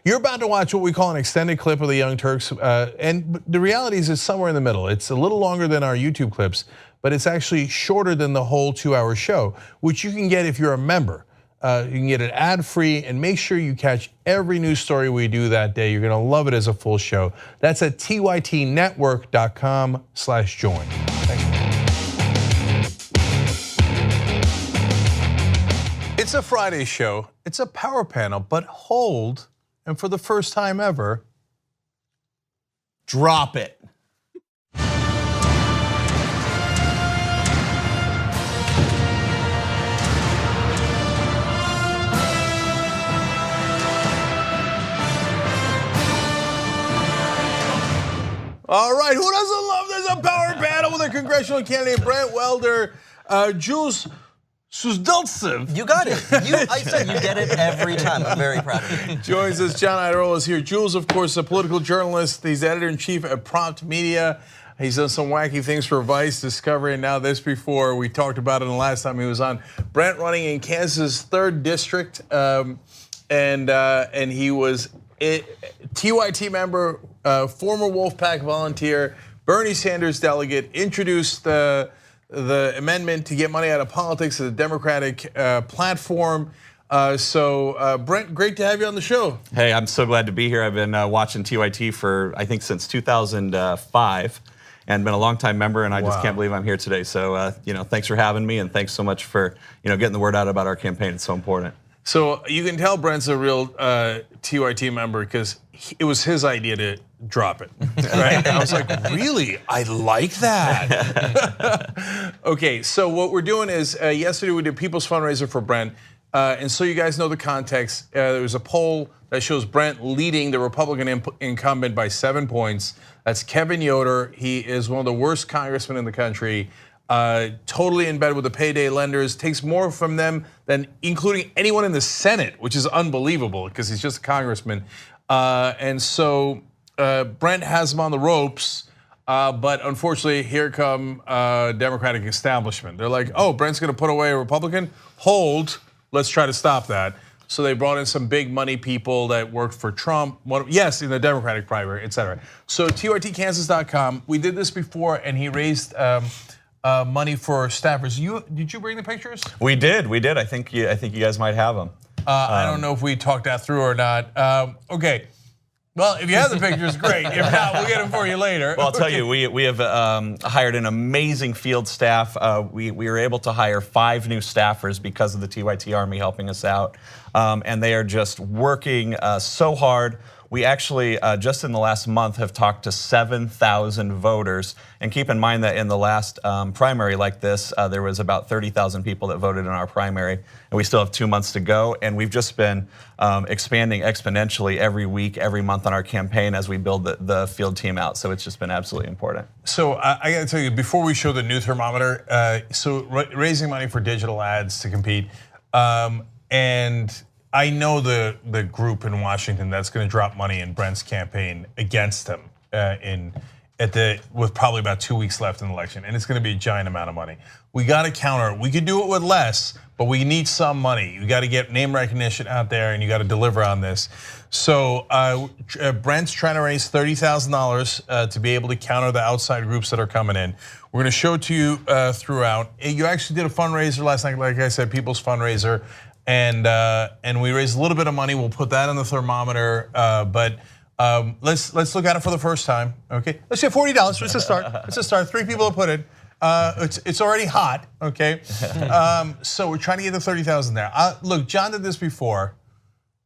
You're about to watch what we call an extended clip of the Young Turks, and the reality is it's somewhere in the middle. It's a little longer than our YouTube clips, but it's actually shorter than the whole 2-hour show, which you can get if you're a member. You can get it ad-free, and make sure you catch every news story we do that day. You're gonna love it as a full show. That's at tytnetwork.com/join. Thanks. It's a Friday show, it's a power panel, but hold, and for the first time ever, drop it. All right, who doesn't love there's a power panel with a congressional candidate, Brent Welder, Jules Suzdaltsev. You got it. I said you get it every time. I'm very proud of you. Joins us, John Iadarola is here. Jules, of course, a political journalist. He's editor-in-chief at Prompt Media. He's done some wacky things for Vice, Discovery, and now this before. We talked about it the last time he was on. Brent running in Kansas' 3rd district, and he was a TYT member, former Wolfpack volunteer, Bernie Sanders delegate, introduced the amendment to get money out of politics as a Democratic platform. Brent, great to have you on the show. Hey, I'm so glad to be here. I've been watching TYT for, I think, since 2005 and been a longtime member, and I just can't believe I'm here today. So, thanks for having me, and thanks so much for, getting the word out about our campaign. It's so important. So you can tell Brent's a real TYT member because it was his idea to drop it, right? I was like, really? I like that. Okay, so what we're doing is, yesterday we did People's Fundraiser for Brent, and so you guys know the context. There was a poll that shows Brent leading the Republican incumbent by 7 points. That's Kevin Yoder. He is one of the worst congressmen in the country. Totally in bed with the payday lenders, takes more from them than including anyone in the Senate, which is unbelievable because he's just a congressman. And so Brent has him on the ropes, but unfortunately here come Democratic establishment. They're like, oh, Brent's gonna put away a Republican? Hold, let's try to stop that. So they brought in some big money people that worked for Trump, yes, in the Democratic primary, et cetera. So tytkansas.com, we did this before and he raised money for staffers. Did you bring the pictures? We did. I think you guys might have them. I don't know if we talked that through or not. Okay. Well, if you have the pictures, great. If not, we'll get them for you later. Well, I'll tell you, we have hired an amazing field staff. We were able to hire 5 new staffers because of the TYT Army helping us out, and they are just working so hard. We actually, just in the last month, have talked to 7,000 voters. And keep in mind that in the last primary like this, there was about 30,000 people that voted in our primary. And we still have 2 months to go. And we've just been expanding exponentially every week, every month on our campaign as we build the field team out. So it's just been absolutely important. So I gotta tell you, before we show the new thermometer, so raising money for digital ads to compete, and I know the group in Washington that's going to drop money in Brent's campaign against him with probably about 2 weeks left in the election, and it's going to be a giant amount of money. We got to counter it. We could do it with less, but we need some money. You got to get name recognition out there, and you got to deliver on this. So Brent's trying to raise $30,000 to be able to counter the outside groups that are coming in. We're going to show it to you throughout. You actually did a fundraiser last night, like I said, People's Fundraiser. And we raised a little bit of money. We'll put that on the thermometer, but let's look at it for the first time. Okay, let's say $40. Let's just start. Let's just start. 3 people have put it. It's already hot. Okay, so we're trying to get the 30,000 there. Look, John did this before.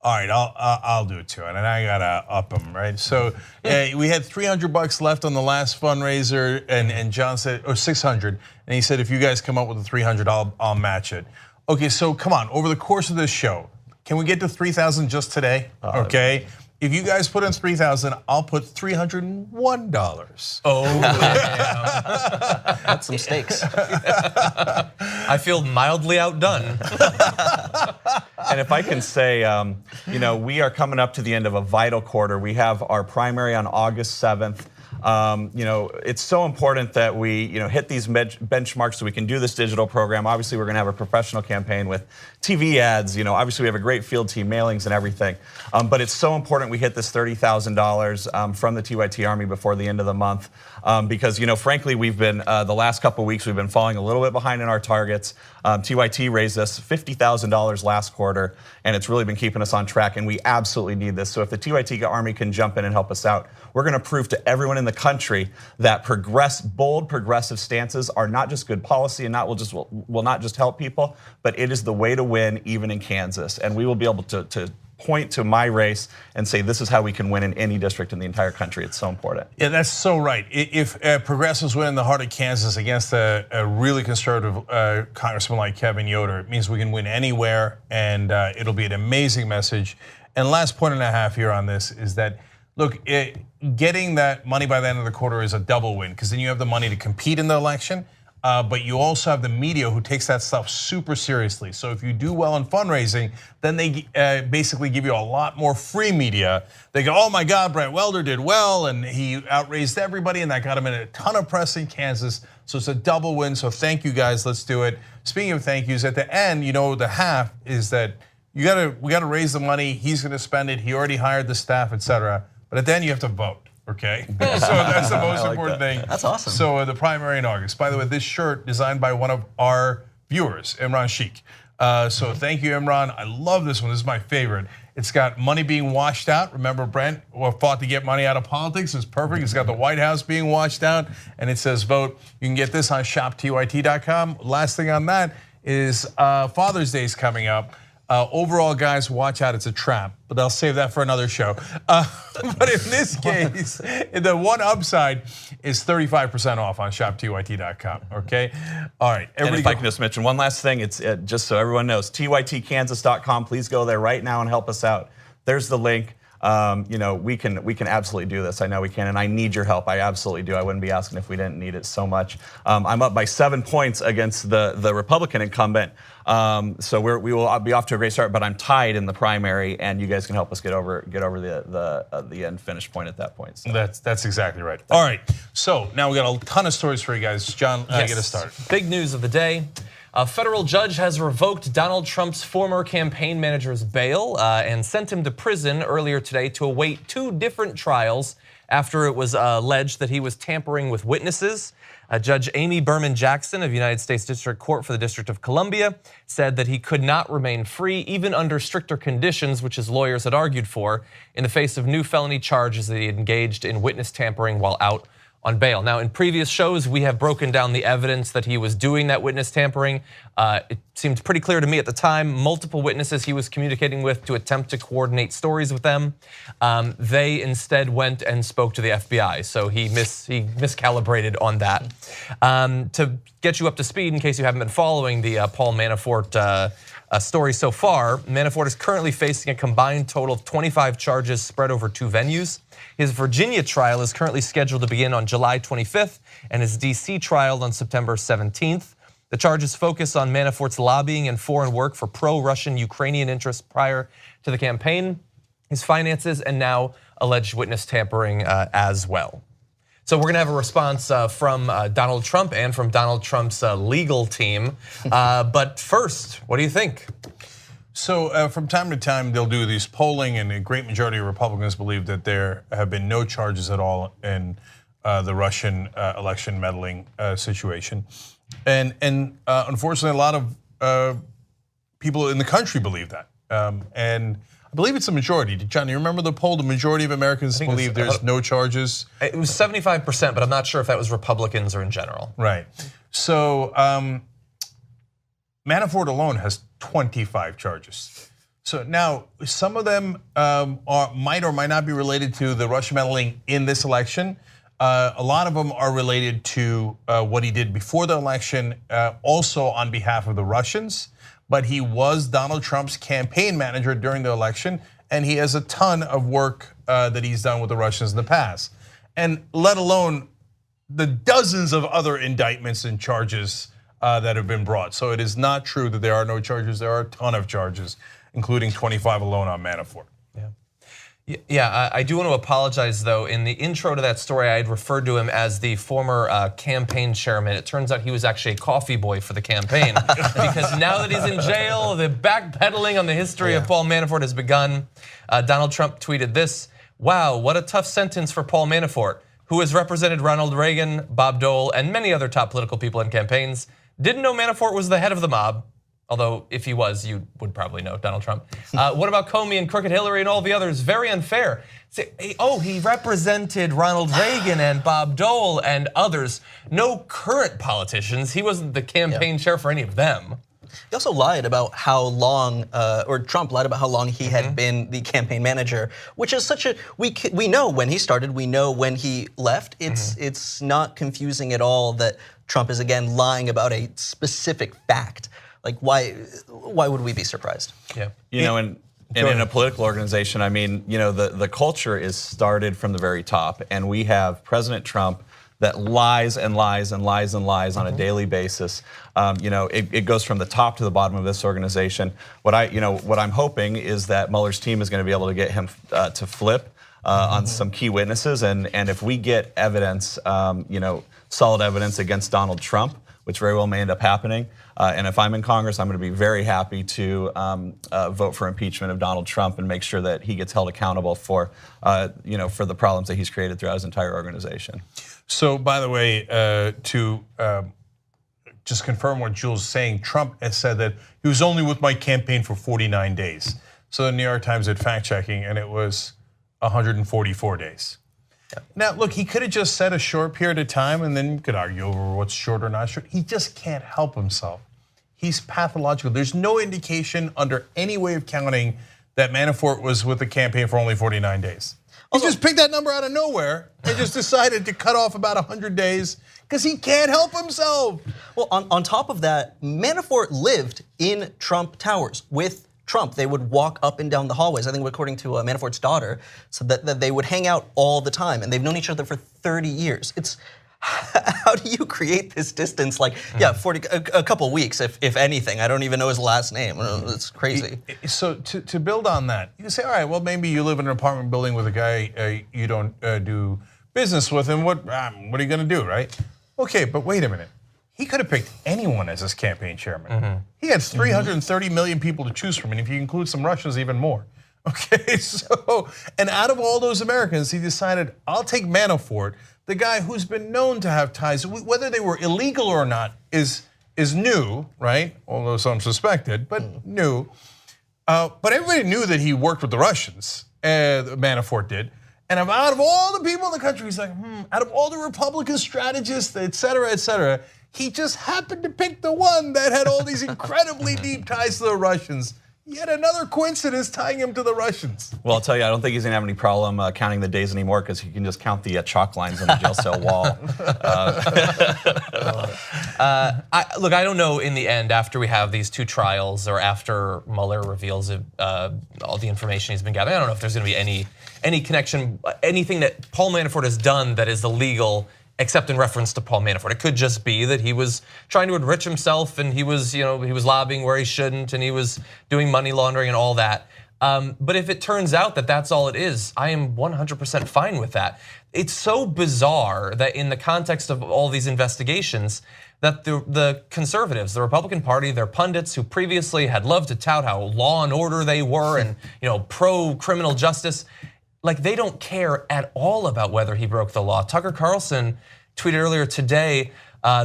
All right, I'll do it too, and I gotta up them, right? So we had $300 left on the last fundraiser, and John said, or 600, and he said, if you guys come up with the 300, I'll match it. Okay, so come on, over the course of this show, can we get to 3,000 just today? Okay, if you guys put in 3,000, I'll put $301. Oh, that's some stakes. I feel mildly outdone. And if I can say, we are coming up to the end of a vital quarter. We have our primary on August 7th. It's so important that we hit these benchmarks so we can do this digital program. Obviously, we're going to have a professional campaign with TV ads. Obviously, we have a great field team, mailings and everything. But it's so important we hit this $30,000 from the TYT Army before the end of the month. Because, frankly, we've been, the last couple of weeks, we've been falling a little bit behind in our targets. TYT raised us $50,000 last quarter, and it's really been keeping us on track, and we absolutely need this. So if the TYT Army can jump in and help us out, we're going to prove to everyone in the country that bold progressive stances are not just good policy and will not just help people, but it is the way to win even in Kansas. And we will be able to point to my race and say this is how we can win in any district in the entire country. It's so important. Yeah, that's so right. If progressives win in the heart of Kansas against a really conservative congressman like Kevin Yoder, it means we can win anywhere, and it'll be an amazing message. And last point and a half here on this is that, look, getting that money by the end of the quarter is a double win, because then you have the money to compete in the election. But you also have the media who takes that stuff super seriously. So if you do well in fundraising, then they basically give you a lot more free media. They go, oh my God, Brett Welder did well, and he outraised everybody, and that got him in a ton of press in Kansas. So it's a double win, so thank you guys, let's do it. Speaking of thank yous, at the end, the half is that we gotta raise the money, he's gonna spend it, he already hired the staff, etc. But at the end, you have to vote. Okay, so that's the most important thing. That's awesome. So the primary in August. By the way, this shirt designed by one of our viewers, Imran Sheikh. So thank you, Imran. I love this one. This is my favorite. It's got money being washed out. Remember, Brent fought to get money out of politics. It's perfect. It's got the White House being washed out, and it says vote. You can get this on shoptyt.com. Last thing on that is Father's Day is coming up. Overall, guys, watch out, it's a trap, but I'll save that for another show. But in this case, the one upside is 35% off on shoptyt.com, okay? All right, and if I can just mention one last thing, it's just so everyone knows, tytkansas.com, please go there right now and help us out. There's the link. We can absolutely do this. I know we can, and I need your help. I absolutely do. I wouldn't be asking if we didn't need it so much. I'm up by 7 points against the Republican incumbent, so we will be off to a great start. But I'm tied in the primary, and you guys can help us get over the end finish point at that point. So. That's exactly right. All right, so now we got a ton of stories for you guys. John, get us started. Big news of the day. A federal judge has revoked Donald Trump's former campaign manager's bail and sent him to prison earlier today to await 2 different trials after it was alleged that he was tampering with witnesses. Judge Amy Berman Jackson of United States District Court for the District of Columbia said that he could not remain free even under stricter conditions, which his lawyers had argued for, in the face of new felony charges that he had engaged in witness tampering while out on bail. Now, in previous shows, we have broken down the evidence that he was doing that witness tampering. It seemed pretty clear to me at the time, multiple witnesses he was communicating with to attempt to coordinate stories with them. They instead went and spoke to the FBI, so he miscalibrated on that. To get you up to speed, in case you haven't been following the Paul Manafort story so far, Manafort is currently facing a combined total of 25 charges spread over 2 venues. His Virginia trial is currently scheduled to begin on July 25th and his DC trial on September 17th. The charges focus on Manafort's lobbying and foreign work for pro-Russian Ukrainian interests prior to the campaign, his finances, and now alleged witness tampering as well. So we're gonna have a response from Donald Trump and from Donald Trump's legal team. But first, what do you think? So from time to time, they'll do these polling, and a great majority of Republicans believe that there have been no charges at all in the Russian election meddling situation. And unfortunately, a lot of people in the country believe that. And I believe it's a majority. John, you remember the poll? The majority of Americans believe there's no charges. It was 75%, but I'm not sure if that was Republicans or in general. Right. So Manafort alone has 25 charges. So now some of them might or might not be related to the Russian meddling in this election. A lot of them are related to what he did before the election, also on behalf of the Russians. But he was Donald Trump's campaign manager during the election, and he has a ton of work that he's done with the Russians in the past. And let alone the dozens of other indictments and charges that have been brought. So it is not true that there are no charges. There are a ton of charges, including 25 alone on Manafort. Yeah, I do want to apologize though. In the intro to that story, I had referred to him as the former campaign chairman. It turns out he was actually a coffee boy for the campaign because now that he's in jail, the backpedaling on the history of Paul Manafort has begun. Donald Trump tweeted this: "Wow, what a tough sentence for Paul Manafort, who has represented Ronald Reagan, Bob Dole, and many other top political people in campaigns. Didn't know Manafort was the head of the mob. Although, if he was, you would probably know, Donald Trump. What about Comey and Crooked Hillary and all the others? Very unfair." Oh, he represented Ronald Reagan and Bob Dole and others. No current politicians. He wasn't the campaign chair for any of them. He also lied about how long, or Trump lied about how long he had been the campaign manager, which is such a, we know when he started, we know when he left. It's not confusing at all that Trump is again lying about a specific fact. Like why would we be surprised? Yeah. You know, and in a political organization, I mean, you know, the culture is started from the very top, and we have President Trump that lies and lies and lies and lies on a daily basis. You know, it goes from the top to the bottom of this organization. What I'm hoping is that Mueller's team is going to be able to get him to flip on some key witnesses, and if we get evidence, you know, solid evidence against Donald Trump, which very well may end up happening. And if I'm in Congress, I'm going to be very happy to vote for impeachment of Donald Trump and make sure that he gets held accountable for, you know, for the problems that he's created throughout his entire organization. So, by the way, to just confirm what Jules is saying, Trump has said that he was only with my campaign for 49 days. So the New York Times did fact checking, and it was 144 days. Now, look, he could have just said a short period of time, and then you could argue over what's short or not short. He just can't help himself. He's pathological. There's no indication under any way of counting that Manafort was with the campaign for only 49 days. He just picked that number out of nowhere and just decided to cut off about 100 days because he can't help himself. Well, on top of that, Manafort lived in Trump Towers with Trump. They would walk up and down the hallways. I think according to Manafort's daughter, so that they would hang out all the time, and they've known each other for 30 years. It's how do you create this distance? Like, yeah, 40 a couple weeks, if anything. I don't even know his last name. It's crazy. So to build on that, you can say, all right, well, maybe you live in an apartment building with a guy you don't do business with, and what are you going to do, right? Okay, but wait a minute. He could have picked anyone as his campaign chairman. He had 330 million people to choose from, and if you include some Russians, even more. Okay, so, and out of all those Americans, he decided, I'll take Manafort, the guy who's been known to have ties, whether they were illegal or not is new, right? Although some suspected, but new. But everybody knew that he worked with the Russians, Manafort did. And out of all the people in the country, he's like, out of all the Republican strategists, et cetera, he just happened to pick the one that had all these incredibly deep ties to the Russians. Yet another coincidence tying him to the Russians. Well, I'll tell you, I don't think he's gonna have any problem counting the days anymore because he can just count the chalk lines on the jail cell wall. Look, I don't know in the end after we have these two trials or after Mueller reveals all the information he's been gathering. I don't know if there's gonna be any connection, anything that Paul Manafort has done that is illegal except in reference to Paul Manafort. It could just be that he was trying to enrich himself and he was lobbying where he shouldn't and he was doing money laundering and all that. But if it turns out that that's all it is, I am 100% fine with that. It's so bizarre that in the context of all these investigations, that the conservatives, the Republican Party, their pundits who previously had loved to tout how law and order they were and pro-criminal justice, like they don't care at all about whether he broke the law. Tucker Carlson tweeted earlier today,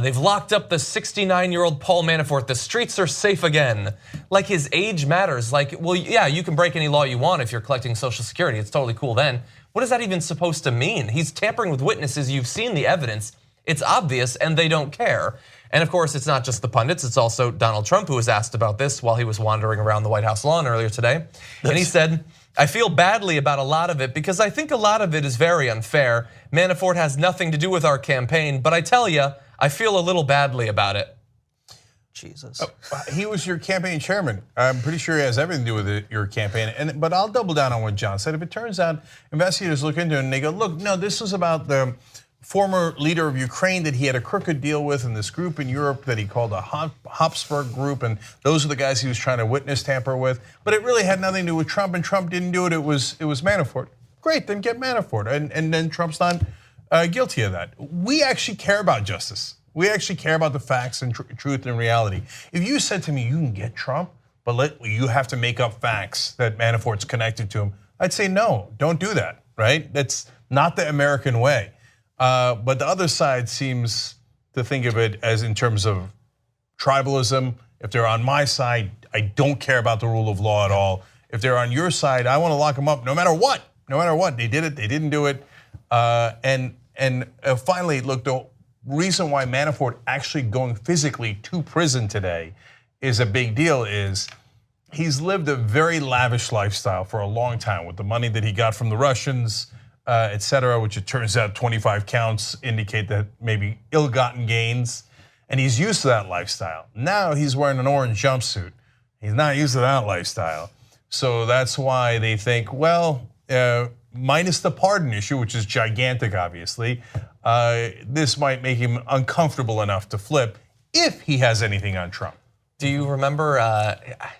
they've locked up the 69-year-old Paul Manafort. The streets are safe again. Like his age matters. Like, well, yeah, you can break any law you want if you're collecting Social Security. It's totally cool then. What is that even supposed to mean? He's tampering with witnesses. You've seen the evidence. It's obvious and they don't care. And of course, it's not just the pundits. It's also Donald Trump who was asked about this while he was wandering around the White House lawn earlier today. And he said, I feel badly about a lot of it because I think a lot of it is very unfair. Manafort has nothing to do with our campaign, but I tell you, I feel a little badly about it. Jesus. He was your campaign chairman. I'm pretty sure he has everything to do with your campaign. But I'll double down on what John said. If it turns out investigators look into it and they go, look, no, this was about the former leader of Ukraine that he had a crooked deal with, and this group in Europe that he called a Habsburg group, and those are the guys he was trying to witness tamper with. But it really had nothing to do with Trump, and Trump didn't do it. It was Manafort. Great, then get Manafort, and then Trump's not guilty of that. We actually care about justice. We actually care about the facts and truth and reality. If you said to me, you can get Trump, but you have to make up facts that Manafort's connected to him, I'd say no, don't do that, right? That's not the American way. But the other side seems to think of it as in terms of tribalism. If they're on my side, I don't care about the rule of law at all. If they're on your side, I want to lock them up no matter what. No matter what, they did it, they didn't do it. And finally, look, the reason why Manafort actually going physically to prison today is a big deal is he's lived a very lavish lifestyle for a long time with the money that he got from the Russians, et cetera, which it turns out 25 counts indicate that maybe ill-gotten gains, and he's used to that lifestyle. Now he's wearing an orange jumpsuit. He's not used to that lifestyle. So that's why they think, well, minus the pardon issue, which is gigantic, obviously, this might make him uncomfortable enough to flip if he has anything on Trump. Do you remember?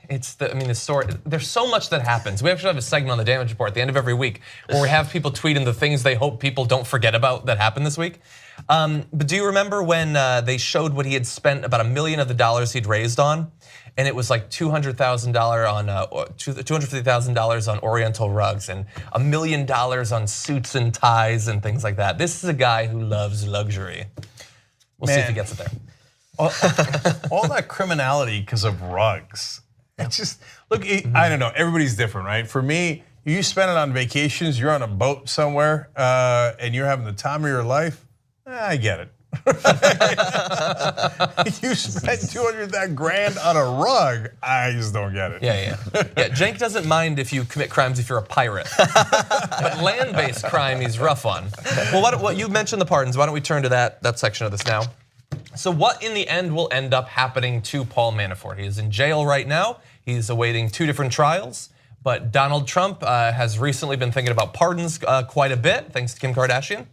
The story. There's so much that happens. We actually have a segment on the Damage Report at the end of every week where we have people tweeting the things they hope people don't forget about that happened this week. But do you remember when they showed what he had spent about $1 million of the dollars he'd raised on, and it was like $250,000 on Oriental rugs and $1 million on suits and ties and things like that. This is a guy who loves luxury. We'll see if he gets it there. All that criminality because of rugs. It's just, look, I don't know, everybody's different, right? For me, you spend it on vacations, you're on a boat somewhere, and you're having the time of your life, I get it. You spent 200 grand on a rug, I just don't get it. Yeah, Cenk doesn't mind if you commit crimes if you're a pirate. But land-based crime he's rough on. Well, what you mentioned the pardons, why don't we turn to that section of this now? So what in the end will end up happening to Paul Manafort? He is in jail right now. He's awaiting 2 different trials. But Donald Trump has recently been thinking about pardons quite a bit, thanks to Kim Kardashian.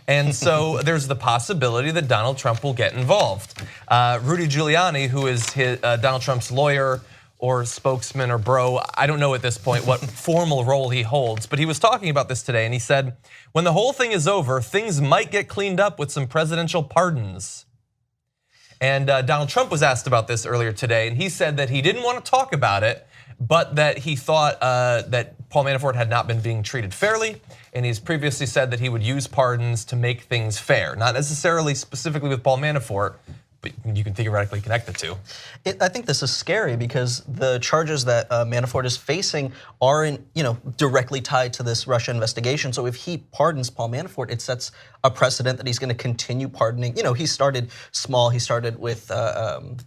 And so there's the possibility that Donald Trump will get involved. Rudy Giuliani, who is Donald Trump's lawyer or spokesman or bro, I don't know at this point what formal role he holds, but he was talking about this today and he said, when the whole thing is over, things might get cleaned up with some presidential pardons. And Donald Trump was asked about this earlier today, and he said that he didn't want to talk about it, but that he thought that Paul Manafort had not been being treated fairly, and he's previously said that he would use pardons to make things fair. Not necessarily specifically with Paul Manafort, but you can theoretically connect the two. I think this is scary because the charges that Manafort is facing aren't, directly tied to this Russia investigation. So if he pardons Paul Manafort, it sets a precedent that he's going to continue pardoning. He started small. He started with Sheriff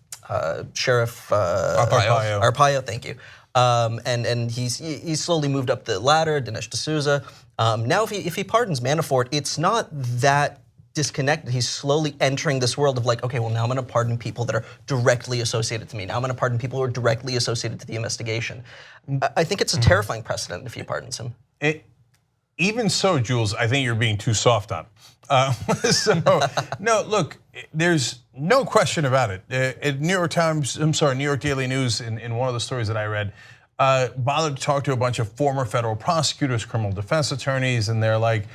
Arpaio. Thank you. And he's slowly moved up the ladder. Dinesh D'Souza. Now, if he pardons Manafort, it's not that disconnected. He's slowly entering this world of like, okay, well now I'm going to pardon people that are directly associated to me. Now I'm going to pardon people who are directly associated to the investigation. I think it's a terrifying precedent if he pardons him. Even so, Jules, I think you're being too soft on it. No, look, there's no question about it. At New York Daily News, in one of the stories that I read, bothered to talk to a bunch of former federal prosecutors, criminal defense attorneys, and they're like,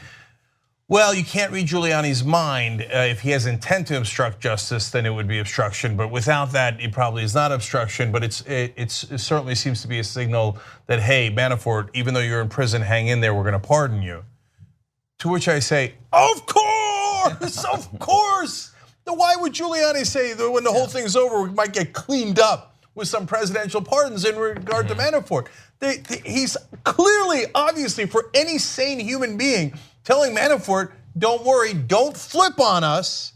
well, you can't read Giuliani's mind. If he has intent to obstruct justice, then it would be obstruction. But without that, it probably is not obstruction. But it certainly seems to be a signal that, hey, Manafort, even though you're in prison, hang in there, we're going to pardon you. To which I say, of course, of course. Then why would Giuliani say that when the whole thing's over, we might get cleaned up with some presidential pardons in regard to Manafort? He's clearly, obviously, for any sane human being, telling Manafort, don't worry, don't flip on us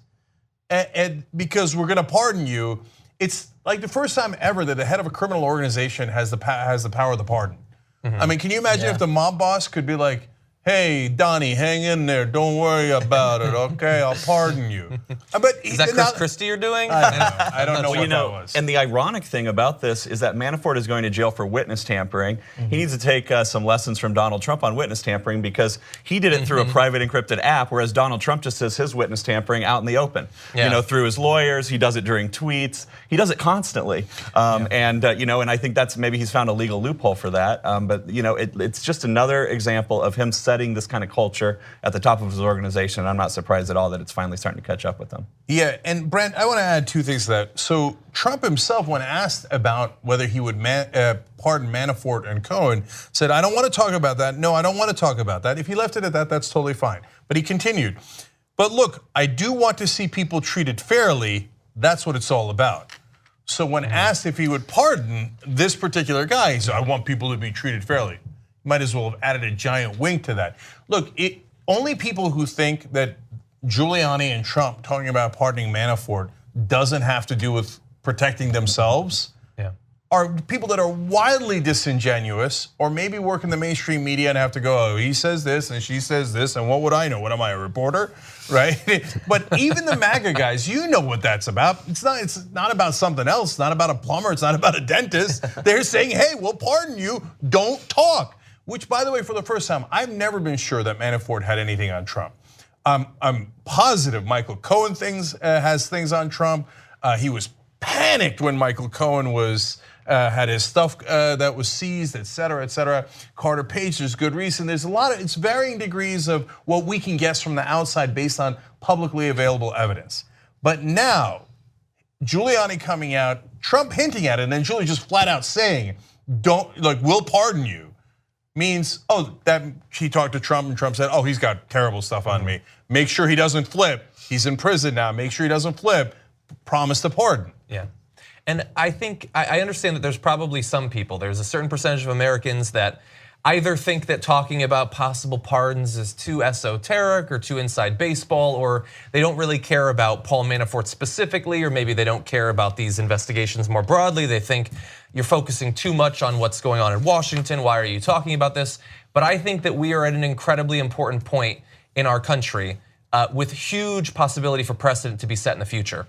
because we're going to pardon you. It's like the first time ever that the head of a criminal organization has the power of the pardon. I mean, can you imagine if the mob boss could be like, hey, Donnie, hang in there. Don't worry about it, okay? I'll pardon you. But Is that Chris Christie you're doing? I don't know what that was. And the ironic thing about this is that Manafort is going to jail for witness tampering. He needs to take some lessons from Donald Trump on witness tampering because he did it through a private encrypted app, whereas Donald Trump just does his witness tampering out in the open. Yeah. Through his lawyers, he does it during tweets. He does it constantly. And I think that's maybe he's found a legal loophole for that. But it's just another example of him setting this kind of culture at the top of his organization. And I'm not surprised at all that it's finally starting to catch up with them. Yeah, and Brent, I want to add two things to that. So Trump himself, when asked about whether he would pardon Manafort and Cohen, said, I don't want to talk about that. No, I don't want to talk about that. If he left it at that, that's totally fine. But he continued. But look, I do want to see people treated fairly. That's what it's all about. So when asked if he would pardon this particular guy, he said, I want people to be treated fairly. Might as well have added a giant wink to that. Look, only people who think that Giuliani and Trump talking about pardoning Manafort doesn't have to do with protecting themselves are people that are wildly disingenuous, or maybe work in the mainstream media and have to go, oh, he says this and she says this, and what would I know? What am I, a reporter, right? But even the MAGA guys, you know what that's about. It's not about something else. It's not about a plumber. It's not about a dentist. They're saying, hey, we'll pardon you. Don't talk. Which, by the way, for the first time, I've never been sure that Manafort had anything on Trump. I'm positive Michael Cohen has things on Trump. He was panicked when Michael Cohen had his stuff that was seized, et cetera, et cetera. Carter Page, there's good reason. There's it's varying degrees of what we can guess from the outside based on publicly available evidence. But now, Giuliani coming out, Trump hinting at it, and then Giuliani just flat out saying, we'll pardon you. Means, that he talked to Trump and Trump said, he's got terrible stuff on me. Make sure he doesn't flip. He's in prison now. Make sure he doesn't flip. Promise to pardon. Yeah. And I think, I understand that there's probably some people, there's a certain percentage of Americans that either think that talking about possible pardons is too esoteric or too inside baseball, or they don't really care about Paul Manafort specifically, or maybe they don't care about these investigations more broadly. They think you're focusing too much on what's going on in Washington. Why are you talking about this? But I think that we are at an incredibly important point in our country with huge possibility for precedent to be set in the future.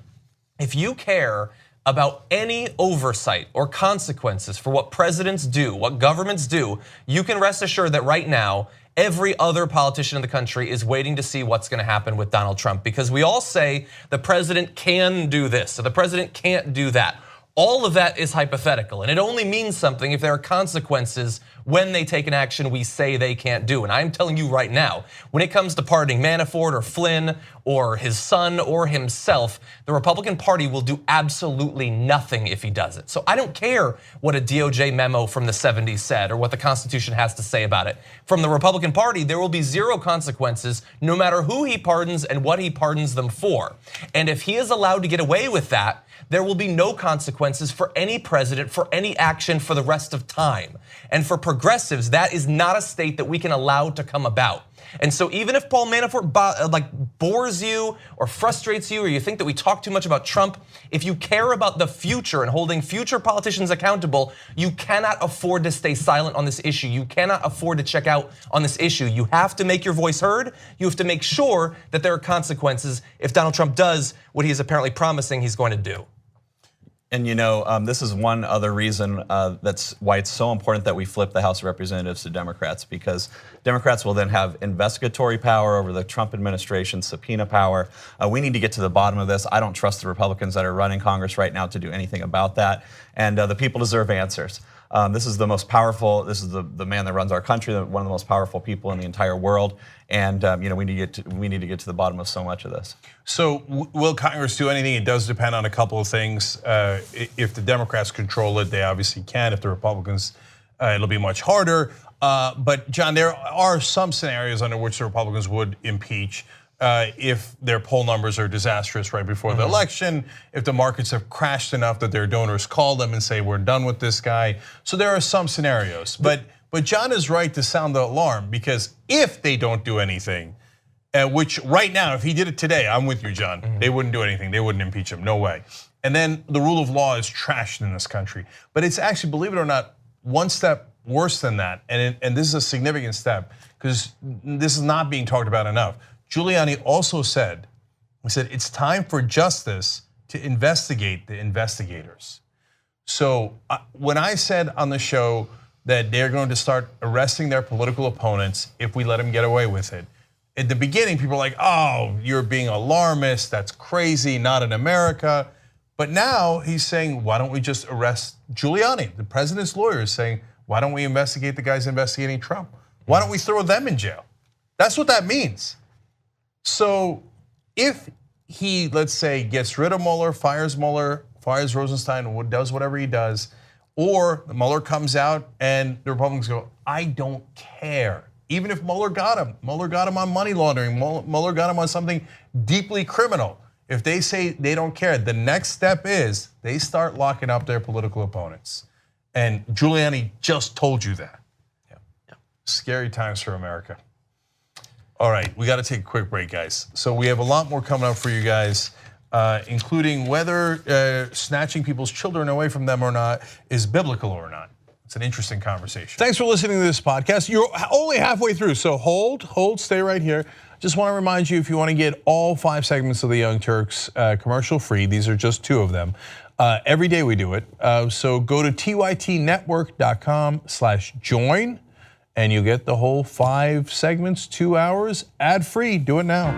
If you care about any oversight or consequences for what presidents do, what governments do, you can rest assured that right now, every other politician in the country is waiting to see what's going to happen with Donald Trump, because we all say the president can do this, or the president can't do that. All of that is hypothetical, and it only means something if there are consequences when they take an action we say they can't do. And I'm telling you right now, when it comes to pardoning Manafort or Flynn or his son or himself, the Republican Party will do absolutely nothing if he does it. So I don't care what a DOJ memo from the 70s said or what the Constitution has to say about it. From the Republican Party, there will be zero consequences no matter who he pardons and what he pardons them for. And if he is allowed to get away with that, there will be no consequences for any president for any action for the rest of time. And for progressives, that is not a state that we can allow to come about. And so even if Paul Manafort bores you or frustrates you, or you think that we talk too much about Trump, if you care about the future and holding future politicians accountable, you cannot afford to stay silent on this issue. You cannot afford to check out on this issue. You have to make your voice heard. You have to make sure that there are consequences if Donald Trump does what he is apparently promising he's going to do. And this is one other reason that's why it's so important that we flip the House of Representatives to Democrats, because Democrats will then have investigatory power over the Trump administration, subpoena power. We need to get to the bottom of this. I don't trust the Republicans that are running Congress right now to do anything about that. And the people deserve answers. This is the most powerful, this is the man that runs our country, one of the most powerful people in the entire world. And we need to get to the bottom of so much of this. So will Congress do anything? It does depend on a couple of things. If the Democrats control it, they obviously can. If the Republicans, it'll be much harder. But John, there are some scenarios under which the Republicans would impeach if their poll numbers are disastrous right before the election, if the markets have crashed enough that their donors call them and say, we're done with this guy. So there are some scenarios. But John is right to sound the alarm, because if they don't do anything, which right now, if he did it today, I'm with you, John, they wouldn't do anything. They wouldn't impeach him, no way. And then the rule of law is trashed in this country. But it's actually, believe it or not, one step worse than that, and this is a significant step because this is not being talked about enough. Giuliani also said, it's time for justice to investigate the investigators. So when I said on the show that they're going to start arresting their political opponents if we let them get away with it, at the beginning people were like, oh, you're being alarmist, that's crazy, not in America. But now he's saying, why don't we just arrest Giuliani? The president's lawyer is saying, why don't we investigate the guys investigating Trump? Why don't we throw them in jail? That's what that means. So if he, let's say, gets rid of Mueller, fires Rosenstein, does whatever he does, or Mueller comes out and the Republicans go, I don't care. Even if Mueller got him on money laundering, Mueller got him on something deeply criminal. If they say they don't care, the next step is they start locking up their political opponents. And Giuliani just told you that. Yeah. Scary times for America. All right, we got to take a quick break, guys. So we have a lot more coming up for you guys, including whether snatching people's children away from them or not is biblical or not. It's an interesting conversation. Thanks for listening to this podcast. You're only halfway through, so hold, stay right here. Just want to remind you, if you want to get all 5 segments of the Young Turks commercial free, these are just 2 of them. Every day we do it. So go to tytnetwork.com/join and you get the whole 5 segments, 2 hours, ad free. Do it now.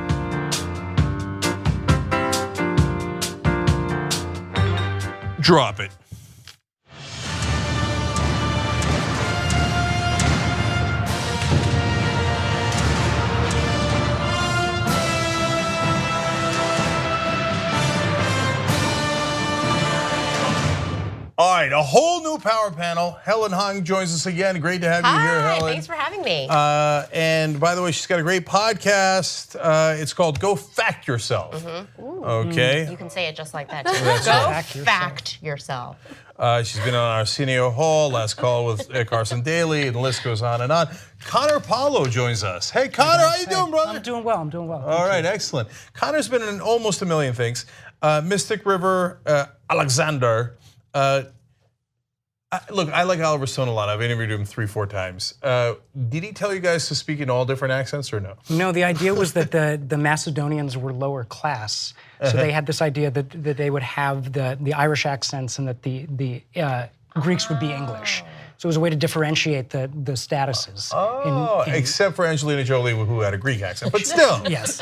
Drop it. All right, a whole new power panel. Helen Hung joins us again. Great to have you here, Helen. Thanks for having me. And by the way, she's got a great podcast. It's called Go Fact Yourself. Okay. You can say it just like that too. Go fact yourself. She's been on Arsenio Hall, Last Call with Carson Daly, and the list goes on and on. Connor Paulo joins us. Hey, Connor, how you doing, brother? I'm doing well. All right, excellent. Connor's been in almost a million things. Mystic River, Alexander. Look, I like Oliver Stone a lot. I've interviewed him 3-4 times. Did he tell you guys to speak in all different accents or no? No, the idea was that the Macedonians were lower class. So they had this idea that they would have the Irish accents and that the Greeks would be English. So it was a way to differentiate the statuses. Except for Angelina Jolie, who had a Greek accent, but still. Yes.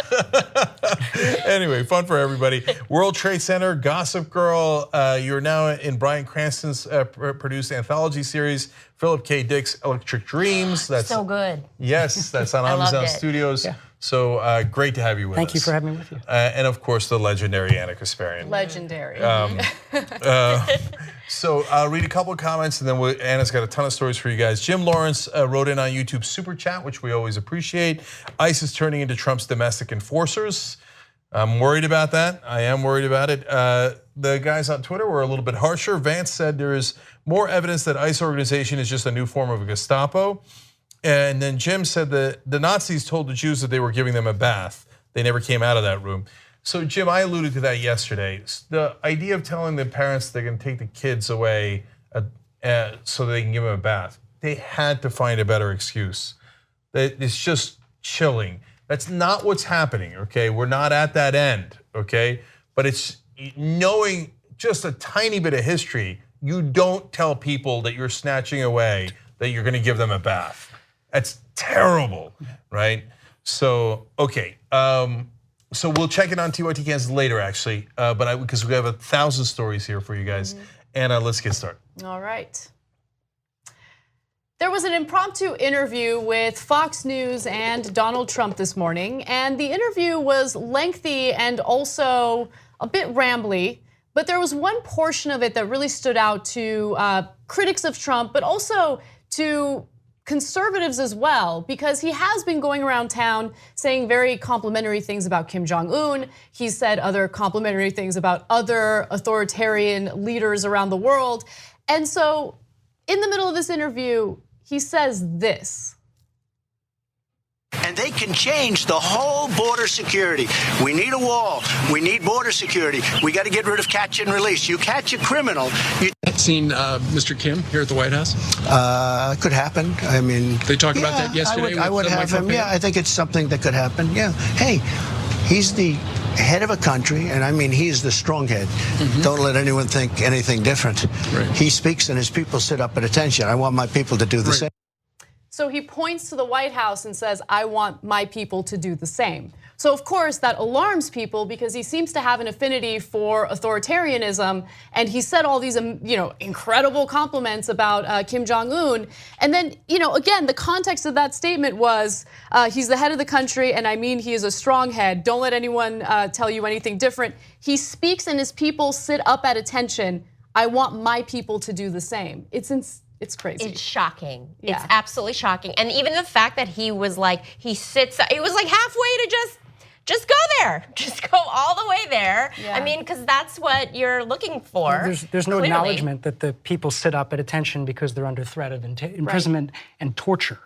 Anyway, fun for everybody. World Trade Center, Gossip Girl. You're now in Bryan Cranston's produced anthology series, Philip K. Dick's Electric Dreams. That's so good. Yes, that's on Amazon Studios. Yeah. So great to have you with us. Thank you for having me with you. And of course, the legendary Anna Kasparian. Legendary. So I'll read a couple of comments and then Anna's got a ton of stories for you guys. Jim Lawrence wrote in on YouTube Super Chat, which we always appreciate. ICE is turning into Trump's domestic enforcers. I'm worried about that. I am worried about it. The guys on Twitter were a little bit harsher. Vance said there is more evidence that ICE organization is just a new form of a Gestapo. And then Jim said that the Nazis told the Jews that they were giving them a bath. They never came out of that room. So Jim, I alluded to that yesterday. The idea of telling the parents they're going to take the kids away so they can give them a bath, they had to find a better excuse. It's just chilling. That's not what's happening, okay? We're not at that end, okay? But it's knowing just a tiny bit of history, you don't tell people that you're snatching away, that you're going to give them a bath. That's terrible, right? So, okay. So we'll check in on TYT Kansas later, actually, but because we have 1,000 stories here for you guys. Anna, let's get started. All right. There was an impromptu interview with Fox News and Donald Trump this morning, and the interview was lengthy and also a bit rambly, but there was one portion of it that really stood out to critics of Trump, but also to conservatives as well, because he has been going around town saying very complimentary things about Kim Jong-un. He said other complimentary things about other authoritarian leaders around the world. And so in the middle of this interview, he says this. And they can change the whole border security. We need a wall. We need border security. We got to get rid of catch and release. You catch a criminal. seen Mr. Kim here at the White House? Could happen. I mean, They talked about that yesterday. I would with have Mike him. Pompeo? Yeah, I think it's something that could happen. Yeah. Hey, he's the head of a country, and I mean, he's the strong head. Don't let anyone think anything different. Right. He speaks, and his people sit up at attention. I want my people to do the same. So he points to the White House and says, I want my people to do the same. So of course that alarms people because he seems to have an affinity for authoritarianism, and he said all these incredible compliments about Kim Jong-un. And then again, the context of that statement was he's the head of the country, and I mean he is a strong head. Don't let anyone tell you anything different. He speaks and his people sit up at attention. I want my people to do the same. It's crazy. It's shocking. Yeah. It's absolutely shocking. And even the fact that he was like, it was like halfway to just go there. Just go all the way there. Yeah. I mean, because that's what you're looking for. There's no clearly. acknowledgement that the people sit up at attention because they're under threat of imprisonment and torture.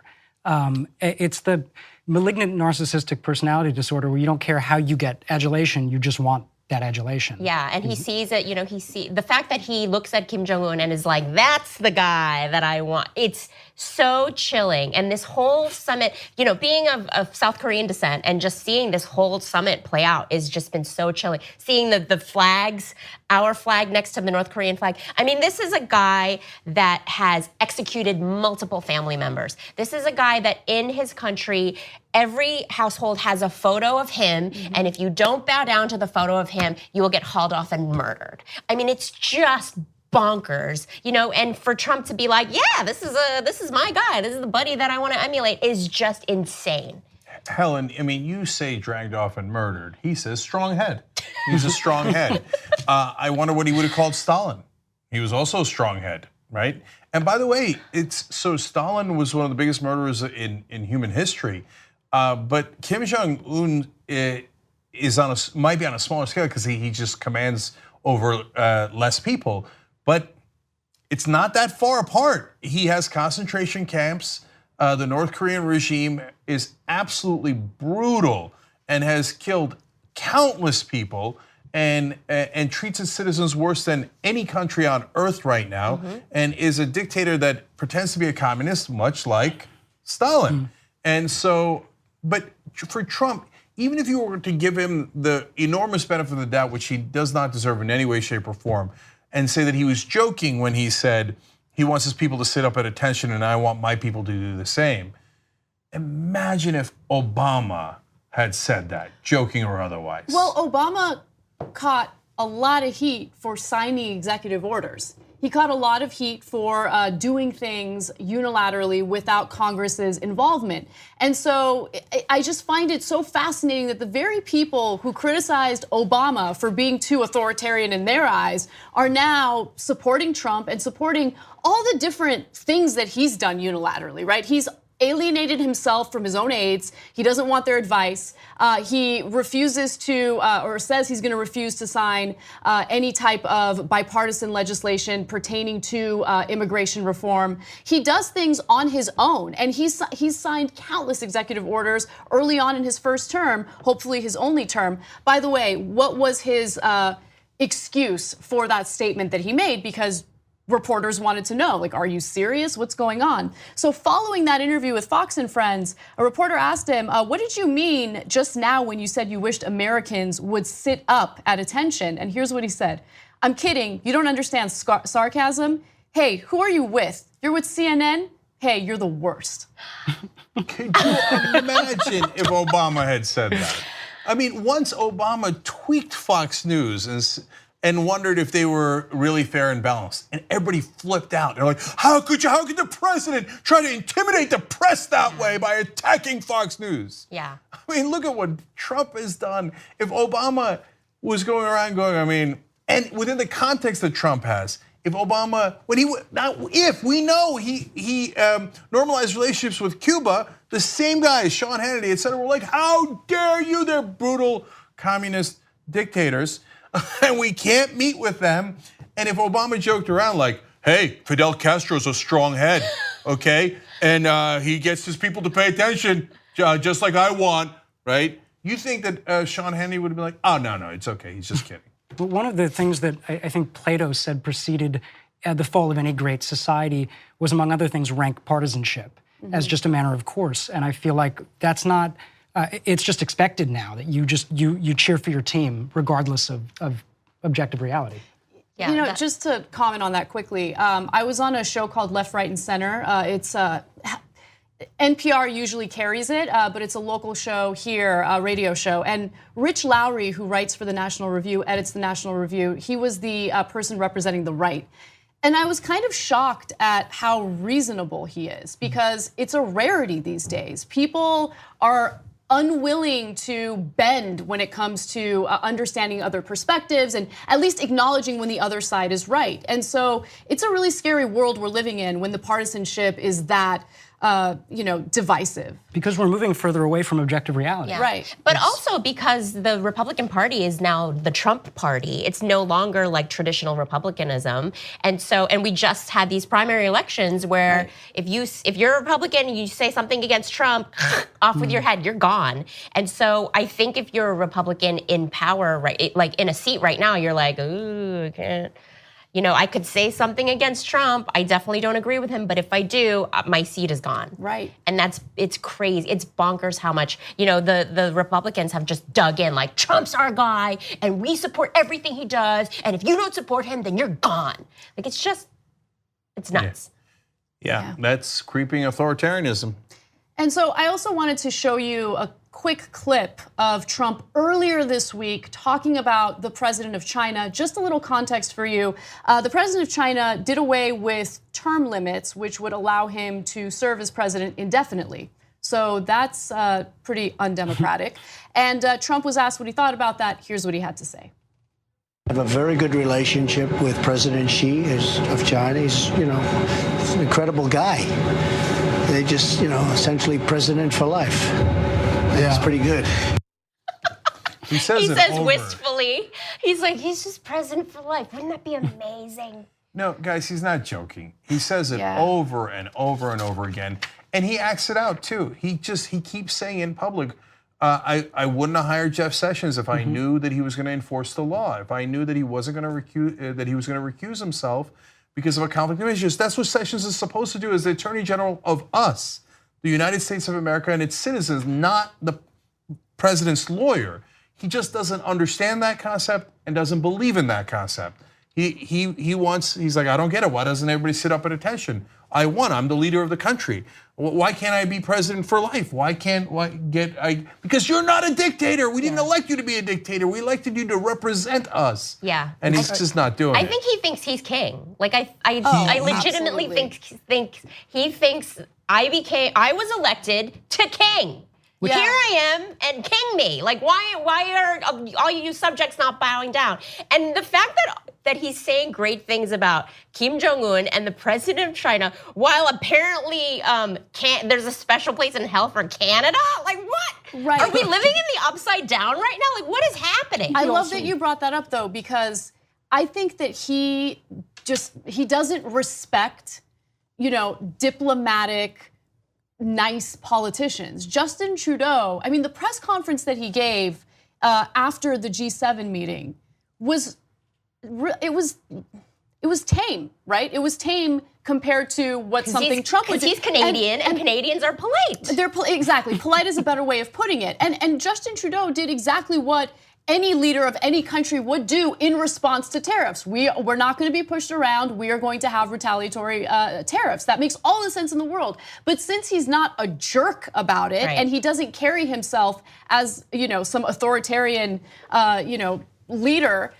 It's the malignant narcissistic personality disorder where you don't care how you get adulation, you just want that adulation. Yeah, and he sees it, the fact that he looks at Kim Jong-un and is like, that's the guy that I want. It's so chilling. And this whole summit, being of South Korean descent and just seeing this whole summit play out has just been so chilling. Seeing the flags, our flag next to the North Korean flag. I mean, this is a guy that has executed multiple family members. This is a guy that in his country, every household has a photo of him, and if you don't bow down to the photo of him, you will get hauled off and murdered. I mean, it's just bonkers, and for Trump to be like, yeah, this is my guy, this is the buddy that I want to emulate, is just insane. Helen, I mean, you say dragged off and murdered. He says strong head. He's a strong head. I wonder what he would have called Stalin. He was also a strong head, right? And by the way, Stalin was one of the biggest murderers in human history. But Kim Jong-un might be on a smaller scale because he just commands over less people. But it's not that far apart. He has concentration camps. The North Korean regime is absolutely brutal and has killed countless people and treats its citizens worse than any country on earth right now, and is a dictator that pretends to be a communist, much like Stalin. And so, but for Trump, even if you were to give him the enormous benefit of the doubt, which he does not deserve in any way, shape, or form, and say that he was joking when he said he wants his people to sit up at attention and I want my people to do the same. Imagine if Obama had said that, joking or otherwise. Well, Obama caught a lot of heat for signing executive orders. He caught a lot of heat for doing things unilaterally without Congress's involvement. And so I just find it so fascinating that the very people who criticized Obama for being too authoritarian in their eyes are now supporting Trump and supporting all the different things that he's done unilaterally, right? He's alienated himself from his own aides. He doesn't want their advice. He refuses to, or says he's going to refuse to sign any type of bipartisan legislation pertaining to immigration reform. He does things on his own, and he's signed countless executive orders early on in his first term, hopefully his only term. By the way, what was his excuse for that statement that he made? Because reporters wanted to know, like, are you serious? What's going on? So following that interview with Fox and Friends, a reporter asked him, what did you mean just now when you said you wished Americans would sit up at attention? And here's what he said. I'm kidding. You don't understand sarcasm? Hey, who are you with? You're with CNN? Hey, you're the worst. Could you imagine if Obama had said that? I mean, once Obama tweaked Fox News and wondered if they were really fair and balanced. And everybody flipped out. They're like, how could the president try to intimidate the press that way by attacking Fox News? Yeah. I mean, look at what Trump has done. If Obama was going around and within the context that Trump has, if Obama, we know he normalized relationships with Cuba, the same guys, Sean Hannity, et cetera, were like, how dare you, they're brutal communist dictators. And we can't meet with them. And if Obama joked around like, hey, Fidel Castro's a strong head, okay? And he gets his people to pay attention, just like I want, right? You think that Sean Hannity would have been like, oh, no, it's okay, he's just kidding. But one of the things that I think Plato said preceded the fall of any great society was, among other things, rank partisanship as just a matter of course. And I feel like that's not, it's just expected now that you cheer for your team regardless of objective reality. Yeah, you know, just to comment on that quickly, I was on a show called Left, Right, and Center. It's NPR usually carries it, but it's a local show here, a radio show. And Rich Lowry, who writes for the National Review, edits the National Review, he was the person representing the right. And I was kind of shocked at how reasonable he is, because it's a rarity these days. People are unwilling to bend when it comes to understanding other perspectives and at least acknowledging when the other side is right. And so it's a really scary world we're living in when the partisanship is that divisive. Because we're moving further away from objective reality. Yeah. Right. But also because the Republican Party is now the Trump Party. It's no longer like traditional Republicanism. And we just had these primary elections where if you're a Republican and you say something against Trump, off with your head, you're gone. And so I think if you're a Republican in power, right, like in a seat right now, you're like, ooh, I can't. You know, I could say something against Trump. I definitely don't agree with him, but if I do, my seat is gone. Right. And it's crazy. It's bonkers how much, the Republicans have just dug in like Trump's our guy and we support everything he does. And if you don't support him, then you're gone. Like it's nuts. Yeah, that's creeping authoritarianism. And so I also wanted to show you a quick clip of Trump earlier this week talking about the president of China. Just a little context for you. The president of China did away with term limits, which would allow him to serve as president indefinitely. So that's pretty undemocratic. And Trump was asked what he thought about that. Here's what he had to say. I have a very good relationship with President Xi of China. He's an incredible guy. They just, essentially president for life. Yeah. It's pretty good. He says wistfully, he's like, he's just president for life. Wouldn't that be amazing? No, guys, he's not joking. He says it over and over and over again. And he acts it out too. He keeps saying in public, I wouldn't have hired Jeff Sessions if I knew that he was going to enforce the law, if I knew that he wasn't going to recuse himself because of a conflict of interest. That's what Sessions is supposed to do as the Attorney General of us, the United States of America and its citizens, not the president's lawyer. He just doesn't understand that concept and doesn't believe in that concept. He's like, I don't get it. Why doesn't everybody sit up at attention? I won. I'm the leader of the country. Why can't I be president for life? Because you're not a dictator. We didn't elect you to be a dictator. We elected you to represent us. Yeah. And he's just not doing it. I think he thinks he's king. Like I legitimately think he thinks I was elected to king. Here I am, and king me. Like, why are all you subjects not bowing down? And the fact that he's saying great things about Kim Jong-un and the president of China, while apparently there's a special place in hell for Canada? Like, what? Right. Are we living in the upside down right now? Like, what is happening? I love that you brought that up, though, because I think that he doesn't respect, diplomatic, nice politicians. Justin Trudeau, I mean, the press conference that he gave after the G7 meeting was tame, right? It was tame compared to what something Trump would do. Because he's Canadian, and Canadians are polite. Exactly. Polite is a better way of putting it. And Justin Trudeau did exactly what any leader of any country would do in response to tariffs. We're not going to be pushed around. We are going to have retaliatory tariffs. That makes all the sense in the world. But since he's not a jerk about it, and he doesn't carry himself as some authoritarian leader,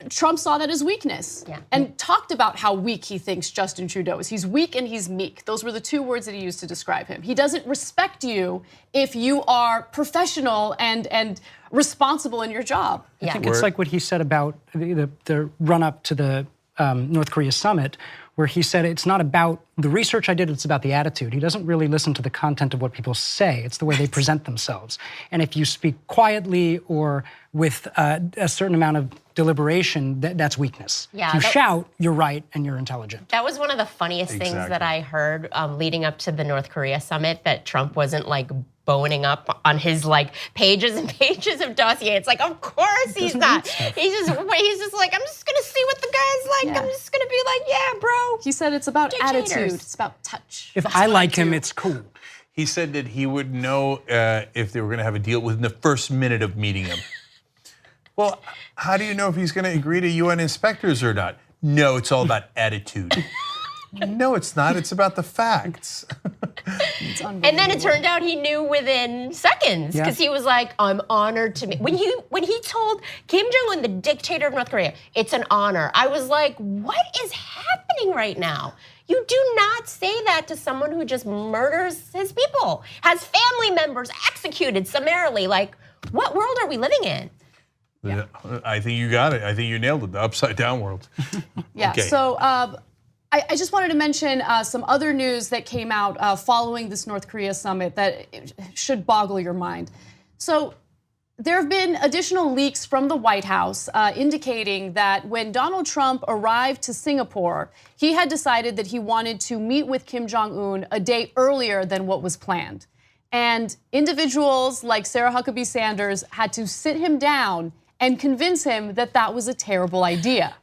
Trump saw that as weakness and talked about how weak he thinks Justin Trudeau is. He's weak and he's meek. Those were the two words that he used to describe him. He doesn't respect you if you are professional and responsible in your job. I think it's like what he said about the run-up to the North Korea summit, where he said it's not about the research I did, it's about the attitude. He doesn't really listen to the content of what people say. It's the way they present themselves. And if you speak quietly or with a certain amount of deliberation, that's weakness. Yeah, if you shout, you're right and you're intelligent. That was one of the funniest things that I heard leading up to the North Korea summit, that Trump wasn't like boning up on his like pages and pages of dossier. It's like, of course he's not. He's just like, I'm just gonna see what the guy's like. I'm just gonna be like, yeah, bro. He said it's about Dictators. attitude. It's about touch. If I like him, it's cool. He said that he would know if they were going to have a deal within the first minute of meeting him. Well, how do you know if he's going to agree to UN inspectors or not? No, it's all about attitude. No, it's not. It's about the facts. And then it turned out he knew within seconds because he was like, I'm honored to meet. When he told Kim Jong-un, the dictator of North Korea, it's an honor, I was like, what is happening right now? You do not say that to someone who just murders his people, has family members executed summarily. Like, what world are we living in? Yeah. I think you got it. I think you nailed it, the upside down world. Yeah, Okay. so I just wanted to mention some other news that came out following this North Korea summit that should boggle your mind. So there have been additional leaks from the White House indicating that when Donald Trump arrived to Singapore, he had decided that he wanted to meet with Kim Jong-un a day earlier than what was planned. And individuals like Sarah Huckabee Sanders had to sit him down and convince him that that was a terrible idea.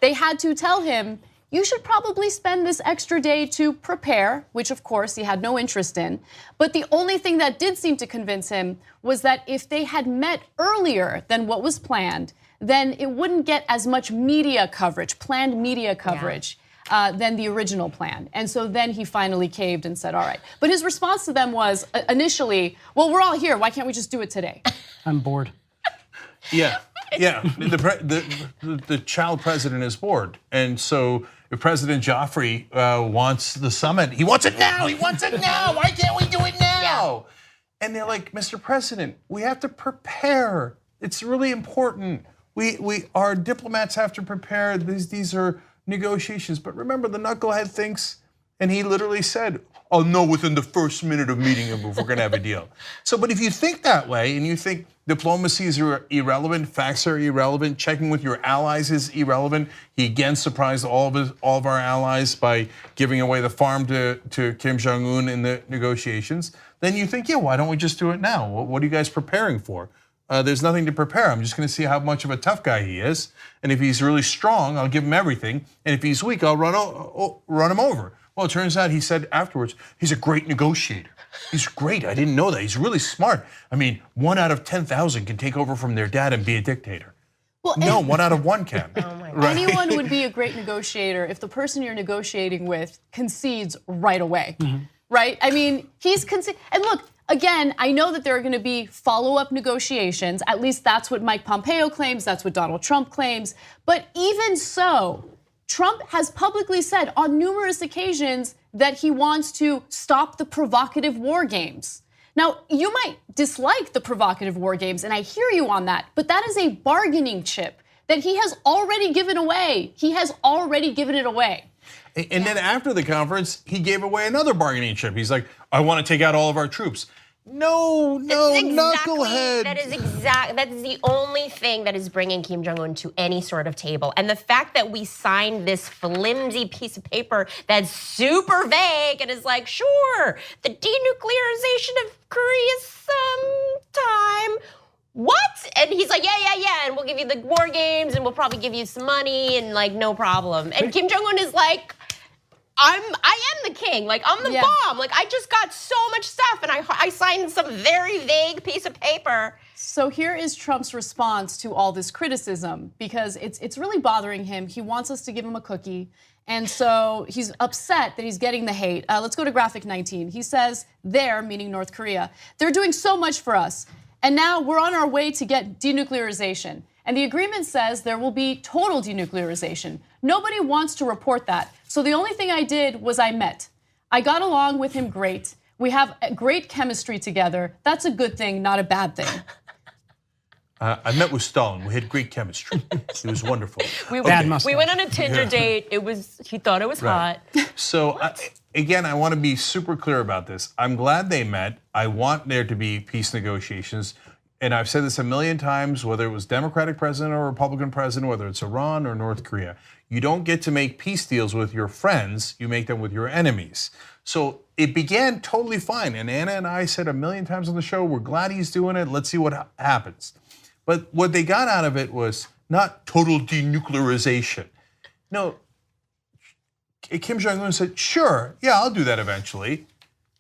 They had to tell him, you should probably spend this extra day to prepare, which of course he had no interest in. But the only thing that did seem to convince him was that if they had met earlier than what was planned, then it wouldn't get as much media coverage, planned media coverage, than the original plan. And so then he finally caved and said, all right. But his response to them was initially, well, we're all here. Why can't we just do it today? I'm bored. Yeah. The child president is bored. And so if President Joffrey wants the summit, he wants it now. He wants it now. Why can't we do it now? And they're like, Mr. President, we have to prepare. It's really important. Our diplomats have to prepare. These are negotiations. But remember, the knucklehead thinks, and he literally said, I'll know within the first minute of meeting him if we're going to have a deal. So, but if you think that way and you think diplomacy is irrelevant, facts are irrelevant, checking with your allies is irrelevant. He again surprised all of our allies by giving away the farm to Kim Jong-un in the negotiations. Then you think, yeah, why don't we just do it now? What are you guys preparing for? There's nothing to prepare. I'm just going to see how much of a tough guy he is. And if he's really strong, I'll give him everything. And if he's weak, I'll run him over. Well, it turns out he said afterwards, he's a great negotiator. He's great. I didn't know that. He's really smart. I mean, 1 out of 10,000 can take over from their dad and be a dictator. Well, no, 1 out of 1 can. Oh my God. Right? Anyone would be a great negotiator if the person you're negotiating with concedes right away, right? I mean, and look, again, I know that there are going to be follow-up negotiations. At least that's what Mike Pompeo claims. That's what Donald Trump claims. But even so, Trump has publicly said on numerous occasions that he wants to stop the provocative war games. Now, you might dislike the provocative war games, and I hear you on that, but that is a bargaining chip that he has already given away. He has already given it away. And then after the conference, he gave away another bargaining chip. He's like, I want to take out all of our troops. No, knucklehead. That is the only thing that is bringing Kim Jong-un to any sort of table. And the fact that we signed this flimsy piece of paper that's super vague and is like, sure, the denuclearization of Korea sometime. What? And he's like, yeah, and we'll give you the war games and we'll probably give you some money and like no problem. And Kim Jong-un is like, I am the king, like I'm the bomb. Like I just got so much stuff and I signed some very vague piece of paper. So here is Trump's response to all this criticism because it's really bothering him. He wants us to give him a cookie. And so he's upset that he's getting the hate. Let's go to graphic 19. He says, they're, meaning North Korea, they're doing so much for us. And now we're on our way to get denuclearization. And the agreement says there will be total denuclearization. Nobody wants to report that. So the only thing I did was I met. I got along with him great. We have great chemistry together. That's a good thing, not a bad thing. I met with Stalin. We had great chemistry. It was wonderful. We went on a Tinder date. He thought it was hot. So again, I want to be super clear about this. I'm glad they met. I want there to be peace negotiations. and I've said this a million times, whether it was Democratic president or Republican president, whether it's Iran or North Korea, you don't get to make peace deals with your friends, you make them with your enemies. So it began totally fine, and Anna and I said a million times on the show, we're glad he's doing it, let's see what happens. But what they got out of it was not total denuclearization. No, Kim Jong-un said, sure, yeah, I'll do that eventually.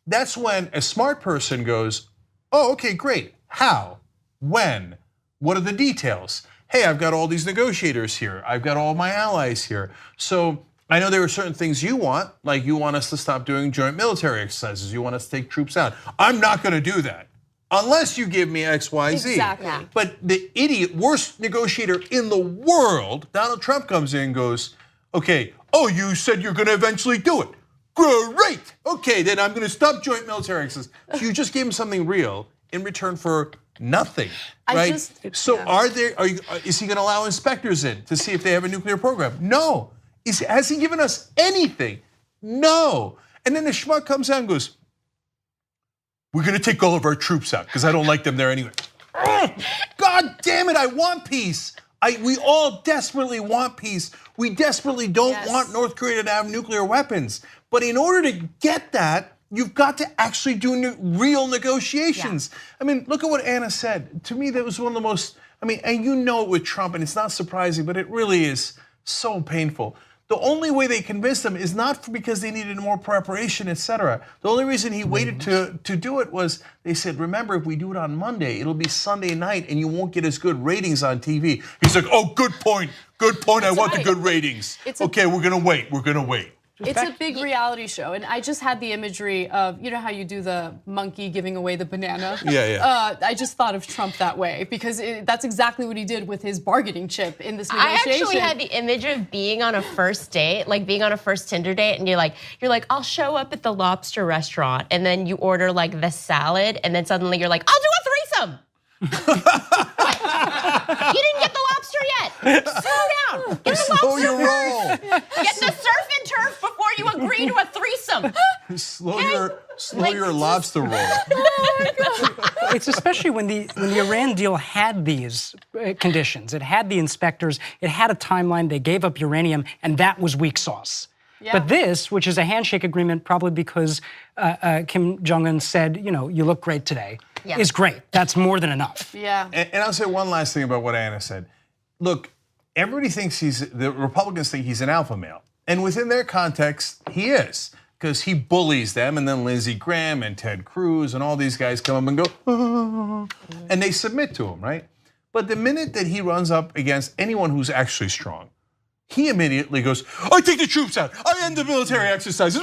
That's when a smart person goes, oh, okay, great, how, when, what are the details? Hey, I've got all these negotiators here, I've got all my allies here. So I know there are certain things you want, like you want us to stop doing joint military exercises, you want us to take troops out. I'm not gonna do that. Unless you give me X, Y, Z. Exactly. Yeah. But the idiot, worst negotiator in the world, Donald Trump comes in and goes, okay, oh, you said you're gonna eventually do it. Great, okay, then I'm gonna stop joint military exercises. So you just gave him something real in return for nothing, right? Is he gonna allow inspectors in to see if they have a nuclear program? No. Has he given us anything? No. And then the schmuck comes out and goes, we're gonna take all of our troops out because I don't like them there anyway. God damn it, I want peace. We all desperately want peace. We desperately don't want North Korea to have nuclear weapons. But in order to get that, you've got to actually do real negotiations. Yeah. I mean, look at what Anna said. To me, that was one of the most, and you know it with Trump, and it's not surprising, but it really is so painful. The only way they convinced him is not because they needed more preparation, etc. The only reason he waited to do it was they said, remember, if we do it on Monday, it'll be Sunday night and you won't get as good ratings on TV. He's like, oh, good point, I want the good ratings. Okay, we're gonna wait. It's a big reality show, and I just had the imagery of, you know how you do the monkey giving away the banana? Yeah. I just thought of Trump that way, because that's exactly what he did with his bargaining chip in this negotiation. I actually had the image of being on a first date, like being on a first Tinder date, and you're like, I'll show up at the lobster restaurant, and then you order like the salad, and then suddenly you're like, I'll do a threesome. You didn't get the lobster yet. Slow down. Get the Slow lobster your roll. Get the surf and turf before you agree to a threesome. Slow your lobster roll. It's especially when the Iran deal had these conditions. It had the inspectors. It had a timeline. They gave up uranium, and that was weak sauce. Yeah. But this, which is a handshake agreement, probably because Kim Jong-un said, you look great today, is great. That's more than enough. Yeah. And I'll say one last thing about what Anna said. Look, everybody thinks the Republicans think he's an alpha male. And within their context, he is. Because he bullies them, and then Lindsey Graham and Ted Cruz and all these guys come up and go, and they submit to him, right? But the minute that he runs up against anyone who's actually strong, he immediately goes, I take the troops out, I end the military exercises.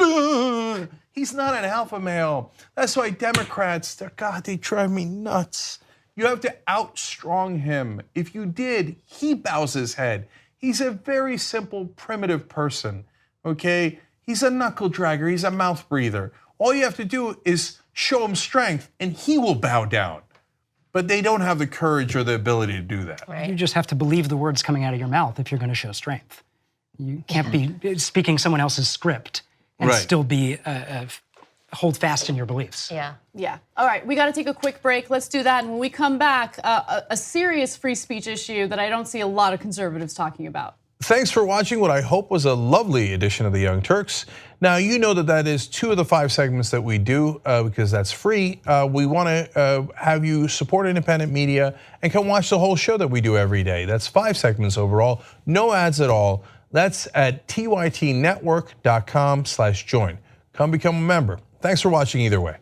He's not an alpha male. That's why Democrats, they drive me nuts. You have to outstrong him. If you did, he bows his head. He's a very simple, primitive person, okay? He's a knuckle dragger, he's a mouth breather. All you have to do is show him strength and he will bow down. But they don't have the courage or the ability to do that. Right. You just have to believe the words coming out of your mouth if you're going to show strength. You can't be speaking someone else's script and still be hold fast in your beliefs. Yeah. All right, we got to take a quick break. Let's do that. And when we come back, a serious free speech issue that I don't see a lot of conservatives talking about. Thanks for watching what I hope was a lovely edition of the Young Turks. Now, you know that is 2 of the 5 segments that we do because that's free. We want to have you support independent media and come watch the whole show that we do every day. That's 5 segments overall, no ads at all. That's at tytnetwork.com/join. Come become a member. Thanks for watching either way.